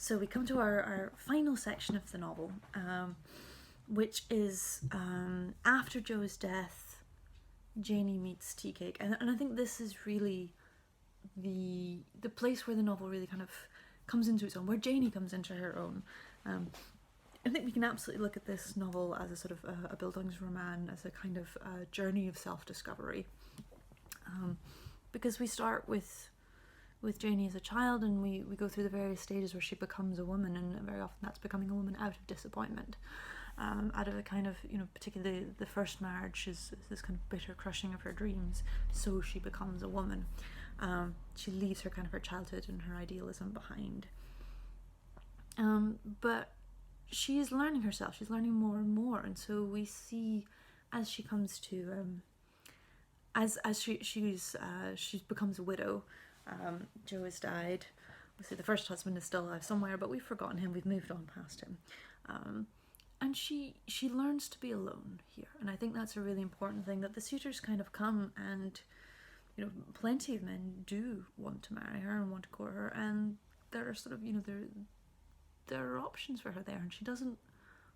So we come to our final section of the novel, which is after Joe's death, Janie meets Tea Cake, and I think this is really the place where the novel really kind of comes into its own, where Janie comes into her own. I think we can absolutely look at this novel as a sort of a Bildungsroman, as a kind of journey of self-discovery, because we start with Janie as a child, and we go through the various stages where she becomes a woman, and very often that's becoming a woman out of disappointment, out of a kind of, particularly the first marriage is this kind of bitter crushing of her dreams, so she becomes a woman. She leaves her kind of her childhood and her idealism behind. But she is learning herself, she's learning more and more, and so we see as she comes to, as she becomes a widow. Joe has died. Obviously, the first husband is still alive somewhere, but we've forgotten him. We've moved on past him, and she learns to be alone here. And I think that's a really important thing, that the suitors kind of come, and plenty of men do want to marry her and want to court her, and there are sort of there are options for her there, and she doesn't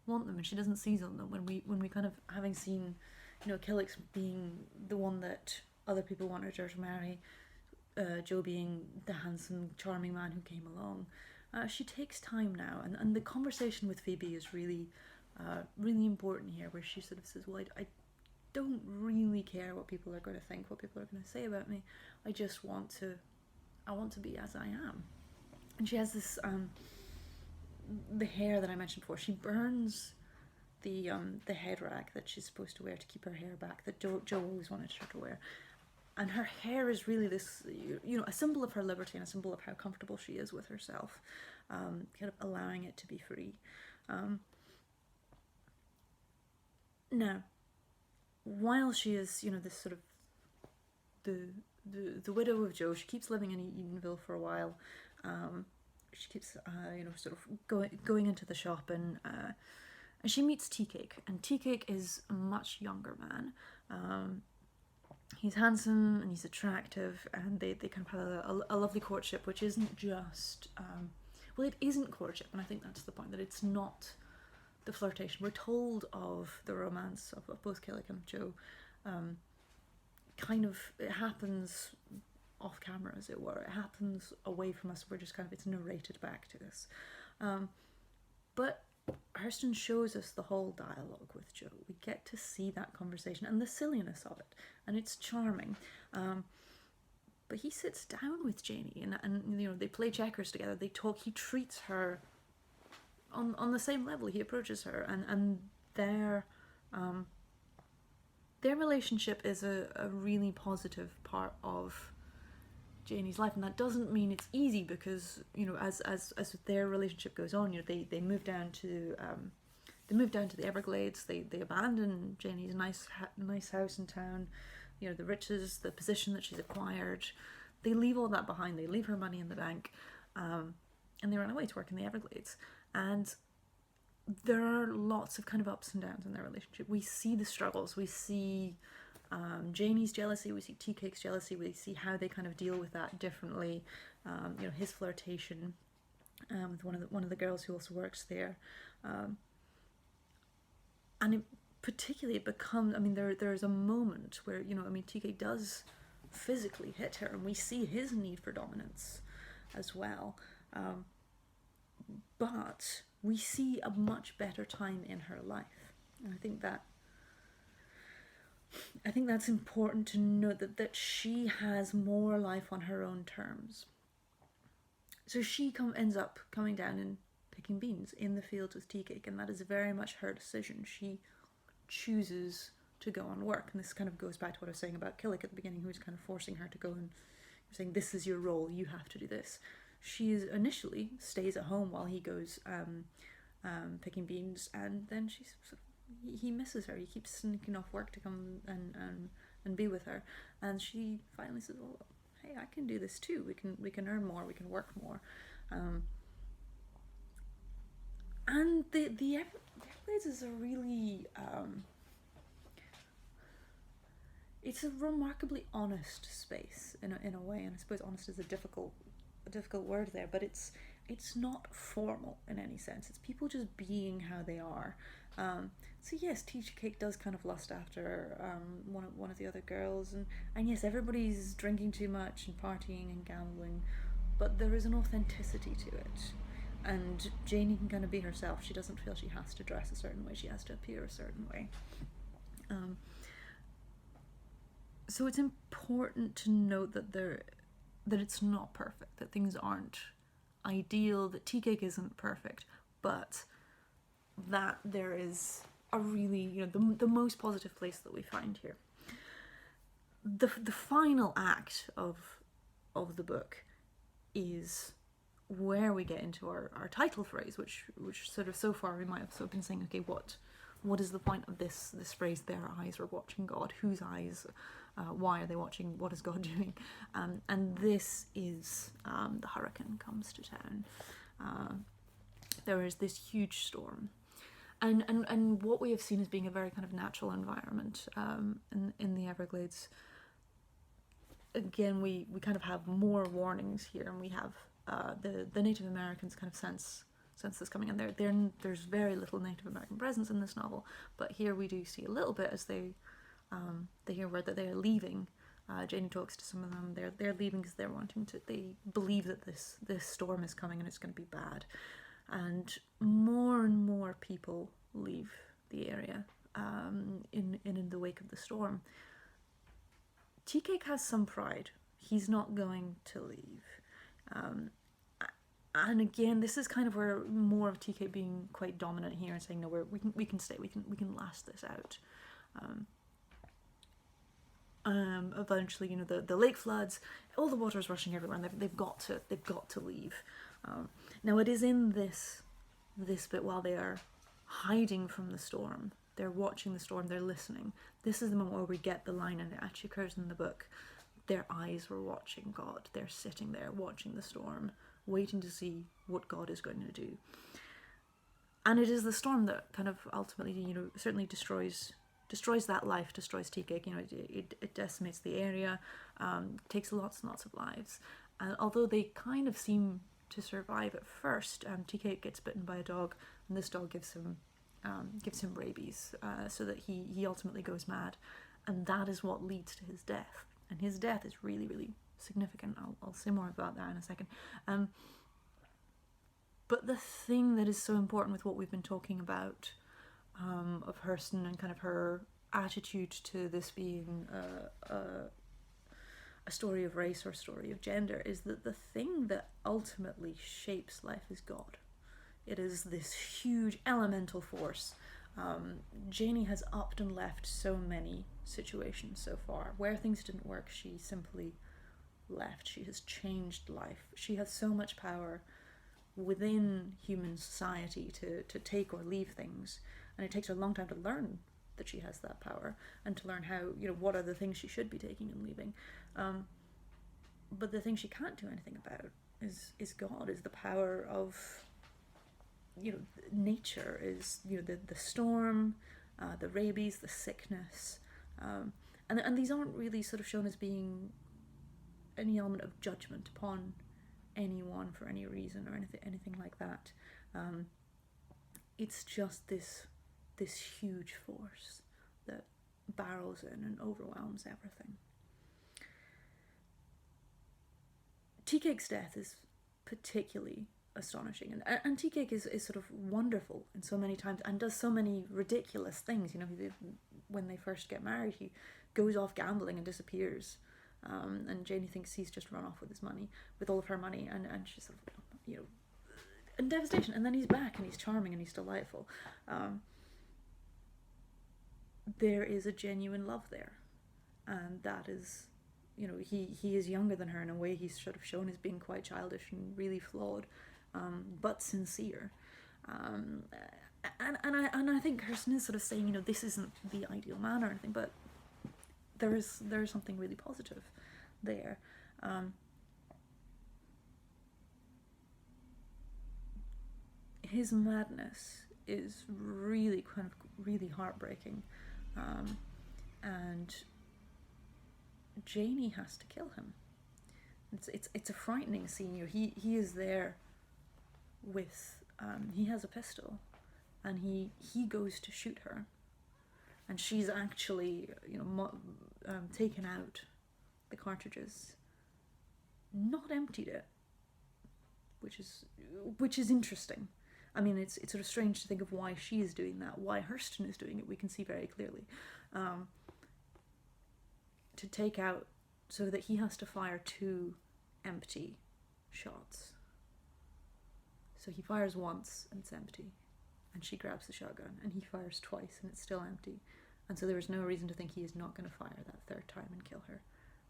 want them, and she doesn't seize on them. When we kind of, having seen Killick's being the one that other people wanted her to marry, Joe being the handsome, charming man who came along, she takes time now, and the conversation with Phoebe is really, really important here, where she sort of says, well, I don't really care what people are going to think, what people are going to say about me. I just want to be as I am. And she has this, the hair that I mentioned before. She burns the head rag that she's supposed to wear to keep her hair back, that Joe always wanted her to wear. And her hair is really this, a symbol of her liberty, and a symbol of how comfortable she is with herself, kind of allowing it to be free. Now, while she is, this sort of the widow of Joe, she keeps living in Edenville for a while. She keeps, sort of going into the shop, and she meets Tea Cake, and Tea Cake is a much younger man. He's handsome and he's attractive, and they kind of have a lovely courtship, which isn't just, well, it isn't courtship, and I think that's the point, that it's not the flirtation. We're told of the romance of both Killick and Joe. Kind of, it happens off camera, as it were. It happens away from us. We're just kind of, it's narrated back to us. But Hurston shows us the whole dialogue with Joe. We get to see that conversation and the silliness of it, and it's charming. But he sits down with Janie, and they play checkers together. They talk. He treats her on the same level. He approaches her, and their relationship is a really positive part of Janie's life, and that doesn't mean it's easy, because as their relationship goes on, they move down to the Everglades. They abandon Janie's nice house in town, the riches, the position that she's acquired. They leave all that behind. They leave her money in the bank, and they run away to work in the Everglades. And there are lots of kind of ups and downs in their relationship. We see the struggles. We see Janie's jealousy, we see Tea Cake's jealousy, we see how they kind of deal with that differently. His flirtation with one of the girls who also works there, and it particularly becomes, there's a moment where Tea Cake does physically hit her, and we see his need for dominance as well, but we see a much better time in her life, and I think that's important to note, that she has more life on her own terms. So she ends up coming down and picking beans in the fields with Tea Cake, and that is very much her decision. She chooses to go and work, and this kind of goes back to what I was saying about Killick at the beginning, who was kind of forcing her to go and saying, this is your role, you have to do this. She initially stays at home while he goes picking beans, and then she's he misses her. He keeps sneaking off work to come and be with her, and she finally says, "Well, hey, I can do this too. We can earn more. We can work more." And the Everglades is a really it's a remarkably honest space in a way, and I suppose honest is a difficult word there, but it's it's not formal in any sense. It's people just being how they are. So yes, Teacher Cake does kind of lust after one of the other girls, and yes, everybody's drinking too much and partying and gambling, but there is an authenticity to it. And Janie can kind of be herself. She doesn't feel she has to dress a certain way. She has to appear a certain way. So it's important to note that it's not perfect, that things aren't ideal, that Tea Cake isn't perfect, but that there is a really, the most positive place that we find here. The final act of the book is where we get into our title phrase, which sort of so far we might have sort of been saying, okay, what is the point of this phrase? Their eyes are watching God. Whose eyes? Why are they watching? What is God doing? And this is the hurricane comes to town. There is this huge storm. And what we have seen as being a very kind of natural environment in the Everglades. Again, we kind of have more warnings here, and we have the Native Americans kind of sense this coming, and there's very little Native American presence in this novel, but here we do see a little bit as they hear word that they are leaving. Janie talks to some of them. They're leaving because they believe that this storm is coming and it's going to be bad. And more people leave the area in the wake of the storm. Tea Cake has some pride. He's not going to leave. And again, this is kind of where more of Tea Cake being quite dominant here and saying, no, we can stay, we can last this out. Eventually, the lake floods, all the water is rushing everywhere, and they've got to leave. Now it is in this bit while they are hiding from the storm, they're watching the storm, they're listening. This is the moment where we get the line, and it actually occurs in the book. Their eyes were watching God. They're sitting there watching the storm, waiting to see what God is going to do. And it is the storm that kind of ultimately, certainly destroys that life, destroys Tea Cake. It decimates the area, takes lots and lots of lives. And although they kind of seem to survive at first, Tea Cake gets bitten by a dog, and this dog gives him rabies, so that he ultimately goes mad, and that is what leads to his death. And his death is really, really significant. I'll say more about that in a second. But the thing that is so important with what we've been talking about, of Hurston and kind of her attitude to this being a story of race or a story of gender, is that the thing that ultimately shapes life is God. It is this huge elemental force. Janie has upped and left so many situations so far. Where things didn't work, she simply left. She has changed life. She has so much power within human society to take or leave things, and it takes her a long time to learn that she has that power, and to learn how, what are the things she should be taking and leaving. But the thing she can't do anything about is God, is the power of nature, is the storm, the rabies, the sickness, and these aren't really sort of shown as being any element of judgment upon anyone for any reason or anything like that. It's just this huge force that barrels in and overwhelms everything. Tea Cake's death is particularly astonishing, and Tea Cake is sort of wonderful in so many times and does so many ridiculous things. When they first get married, he goes off gambling and disappears, and Janie thinks he's just run off with all of her money, and she's sort of in devastation. And then he's back, and he's charming, and he's delightful. There is a genuine love there, and that is, he is younger than her in a way. He's sort of shown as being quite childish and really flawed, but sincere. And I think Hurston is sort of saying, this isn't the ideal man or anything, but there is something really positive there. His madness is really kind of really heartbreaking, and Janie has to kill him. It's a frightening scene. He is there with, he has a pistol, and he goes to shoot her, and she's actually, taken out the cartridges, not emptied it, which is interesting. I mean, it's sort of strange to think of why she is doing that, why Hurston is doing it. We can see very clearly, to take out, so that he has to fire 2 empty shots. So he fires once and it's empty, and she grabs the shotgun, and he fires twice and it's still empty, and so there is no reason to think he is not going to fire that 3rd time and kill her.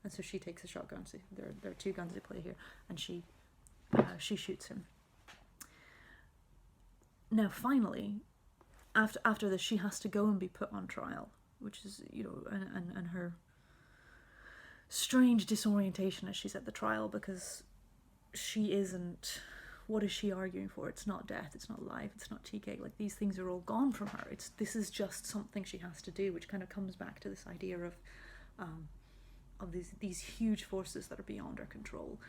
And so she takes a shotgun. So there are 2 guns at play here, and she shoots him. Now, finally, after this, she has to go and be put on trial, which is, and her strange disorientation as she's at the trial, because she isn't. What is she arguing for? It's not death, it's not life, it's not tea cake. Like, these things are all gone from her. This is just something she has to do, which kind of comes back to this idea of these huge forces that are beyond our control.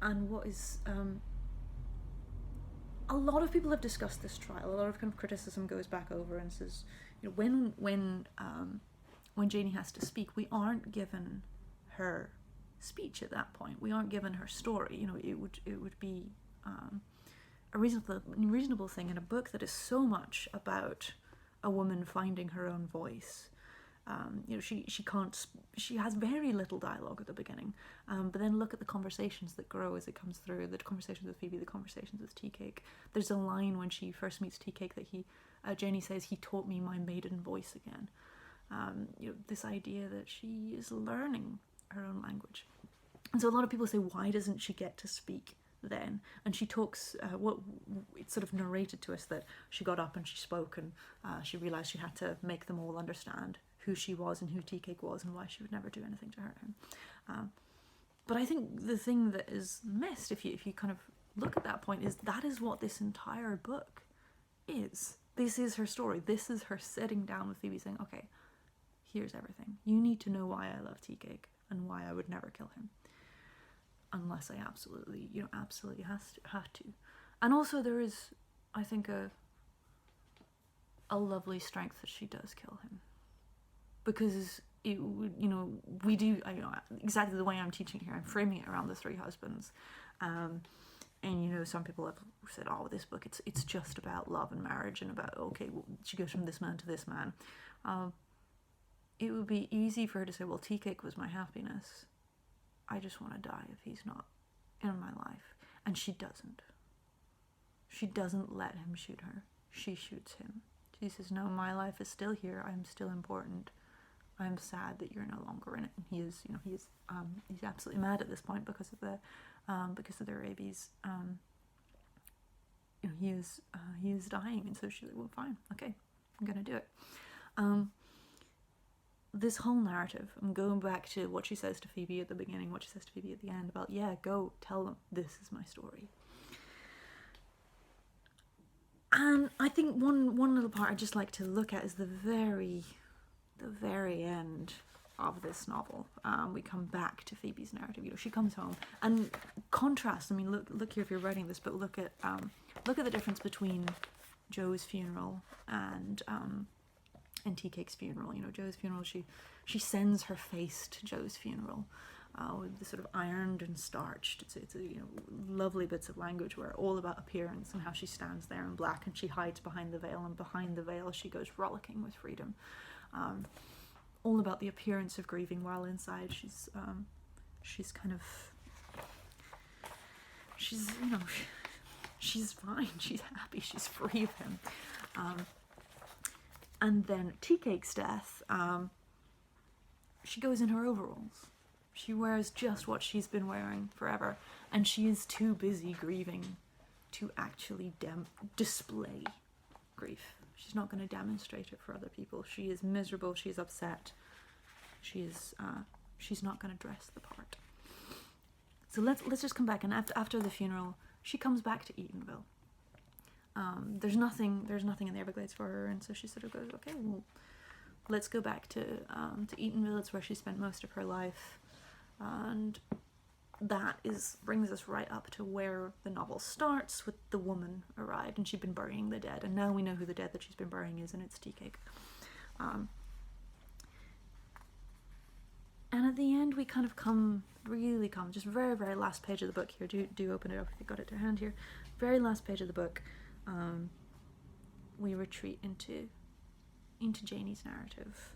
And what is a lot of people have discussed this trial. A lot of kind of criticism goes back over and says, when Janey has to speak, we aren't given her speech at that point. We aren't given her story. It would be a reasonable thing in a book that is so much about a woman finding her own voice. She has very little dialogue at the beginning, but then look at the conversations that grow as it comes through, the conversations with Phoebe, the conversations with Tea Cake. There's a line when she first meets Tea Cake that Janey says, "He taught me my maiden voice again." This idea that she is learning her own language. And so a lot of people say, why doesn't she get to speak then? And she talks, it's sort of narrated to us that she got up and she spoke, and she realised she had to make them all understand who she was and who Tea Cake was and why she would never do anything to hurt him. But I think the thing that is missed, if you kind of look at that point, is that is what this entire book is. This is her story. This is her sitting down with Phoebe saying, okay, here's everything. You need to know why I love Tea Cake and why I would never kill him. Unless I absolutely have to. And also there is, I think, a lovely strength that she does kill him. Because, we do, exactly the way I'm teaching here, I'm framing it around the 3 husbands. And, some people have said, oh, this book, it's just about love and marriage and about, okay, well, she goes from this man to this man. It would be easy for her to say, well, Tea Cake was my happiness. I just want to die if he's not in my life. And she doesn't. She doesn't let him shoot her. She shoots him. She says, no, my life is still here. I'm still important. I'm sad that you're no longer in it. And he is, he's absolutely mad at this point because of their rabies. He is dying, and so she's like, well, fine, okay, I'm gonna do it. This whole narrative, I'm going back to what she says to Phoebe at the beginning, what she says to Phoebe at the end about, yeah, go tell them this is my story. And I think one little part I'd just like to look at is the very end of this novel. We come back to Phoebe's narrative. She comes home, and contrast. I mean, look here if you're writing this, but look at the difference between Joe's funeral and Tea Cake's funeral. Joe's funeral, she sends her face to Joe's funeral with the sort of ironed and starched. It's lovely bits of language where all about appearance and how she stands there in black and she hides behind the veil, and behind the veil she goes rollicking with freedom. All about the appearance of grieving, while inside she's kind of, she's fine, she's happy, she's free of him. And then Tea Cake's death, she goes in her overalls. She wears just what she's been wearing forever, and she is too busy grieving to actually display grief. She's not going to demonstrate it for other people. She is miserable, she's upset. She's not going to dress the part. So let's just come back, and after the funeral, she comes back to Eatonville. There's nothing in the Everglades for her, and so she sort of goes, okay, well, let's go back to Eatonville. It's where she spent most of her life, and that brings us right up to where the novel starts, with the woman arrived and she'd been burying the dead, and now we know who the dead that she's been burying is, and it's Tea Cake. And at the end we kind of come, just very, very last page of the book here, do open it up if you've got it to hand here, very last page of the book, we retreat into Janie's narrative.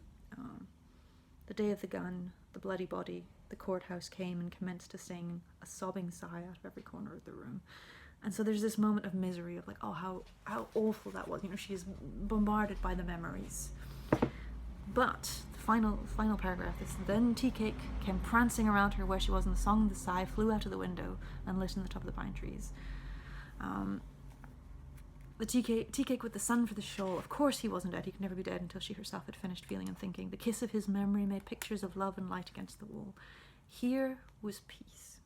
The day of the gun, the bloody body, the courthouse came and commenced to sing, a sobbing sigh out of every corner of the room. And so there's this moment of misery of like, oh, how awful that was. You know, she's bombarded by the memories. But the final paragraph is, then Tea Cake came prancing around her where she was, and the song of the sigh flew out of the window and lit in the top of the pine trees. The tea cake with the sun for the shawl. Of course he wasn't dead. He could never be dead until she herself had finished feeling and thinking. The kiss of his memory made pictures of love and light against the wall. Here was peace.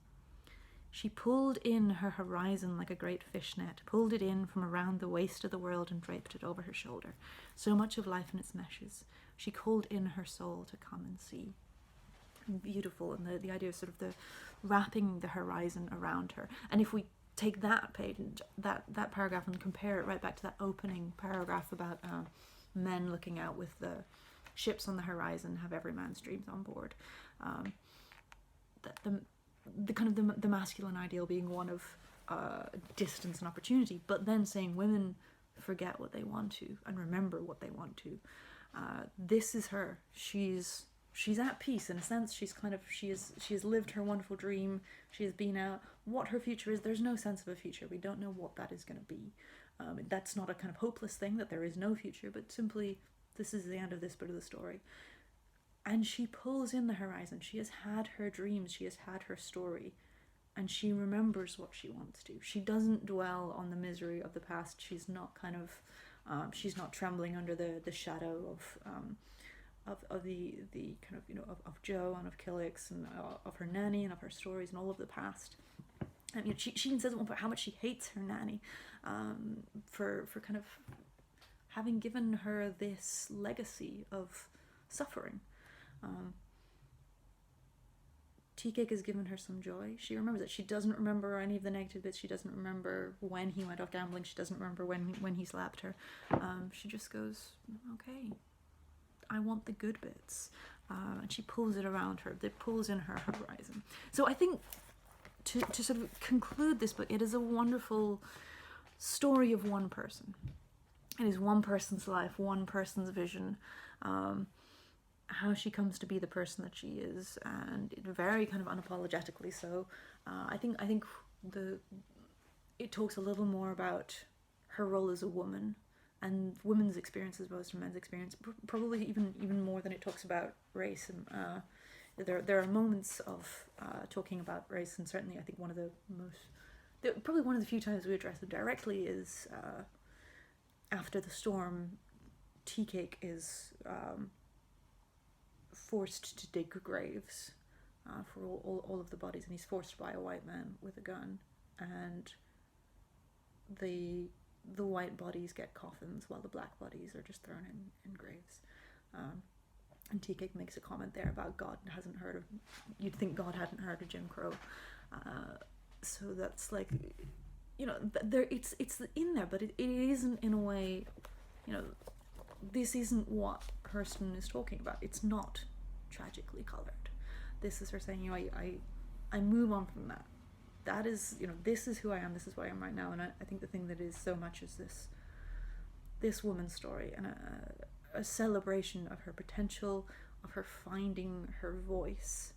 She pulled in her horizon like a great fishnet, pulled it in from around the waist of the world and draped it over her shoulder. So much of life in its meshes. She called in her soul to come and see. Beautiful, and the idea of sort of the wrapping the horizon around her. And if we take that page, that paragraph, and compare it right back to that opening paragraph about men looking out with the ships on the horizon, have every man's dreams on board. The kind of the masculine ideal being one of distance and opportunity, but then saying women forget what they want to and remember what they want to. This is her. She's at peace in a sense. She has lived her wonderful dream. She has been out. What her future is, there's no sense of a future. We don't know what that is going to be. That's not a kind of hopeless thing that there is no future, but simply this is the end of this bit of the story. And she pulls in the horizon. She has had her dreams. She has had her story, and she remembers what she wants to. She doesn't dwell on the misery of the past. She's not kind of she's not trembling under the shadow of the kind of, you know, of Jo and of Killix and of her nanny and of her stories and all of the past. And you know, she even says at one point how much she hates her nanny for kind of having given her this legacy of suffering. Tea Cake has given her some joy. She remembers it. She doesn't remember any of the negative bits. She doesn't remember when he went off gambling. She doesn't remember when he slapped her. She just goes, okay, I want the good bits. And she pulls it around her. It pulls in her horizon. So I think to sort of conclude this book, it is a wonderful story of one person. It is one person's life, one person's vision, how she comes to be the person that she is, and very kind of unapologetically so. I think it talks a little more about her role as a woman and women's experience as opposed to men's experience, probably even more than it talks about race. And there are moments of talking about race, and certainly I think probably one of the few times we address it directly is after the storm. Tea Cake is forced to dig graves for all of the bodies, and he's forced by a white man with a gun, and the white bodies get coffins while the black bodies are just thrown in graves. And Tea Cake makes a comment there about you'd think God hadn't heard of Jim Crow. So that's like, you know, it's in there, but it isn't in a way, you know, this isn't what Hurston is talking about. It's not tragically colored. This is her saying, you know, I move on from that. That is, you know, this is who I am, this is what I am right now. And I think the thing that is so much is this woman's story, and a celebration of her potential, of her finding her voice.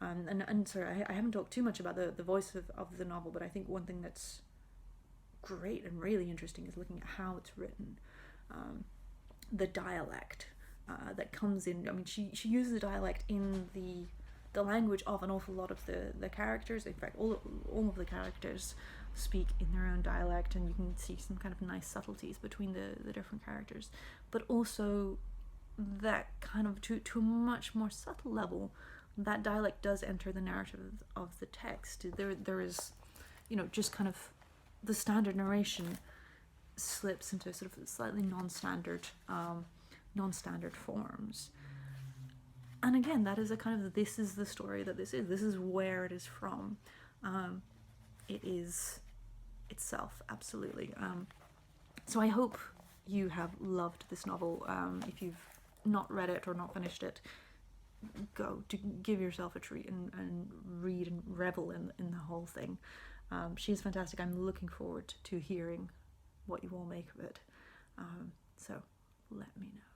And sorry, I haven't talked too much about the voice of the novel, but I think one thing that's great and really interesting is looking at how it's written. The dialect that comes in. I mean, she uses the dialect in the language of an awful lot of the characters. In fact, all of the characters speak in their own dialect, and you can see some kind of nice subtleties between the different characters. But also that kind of to a much more subtle level, that dialect does enter the narrative of the text. There is, you know, just kind of the standard narration slips into sort of slightly non-standard forms. And again, that is a kind of, this is the story that this is where it is from. It is itself, absolutely. So I hope you have loved this novel. If you've not read it or not finished it, go to give yourself a treat and read and revel in the whole thing. She's fantastic. I'm looking forward to hearing what you all make of it. So let me know.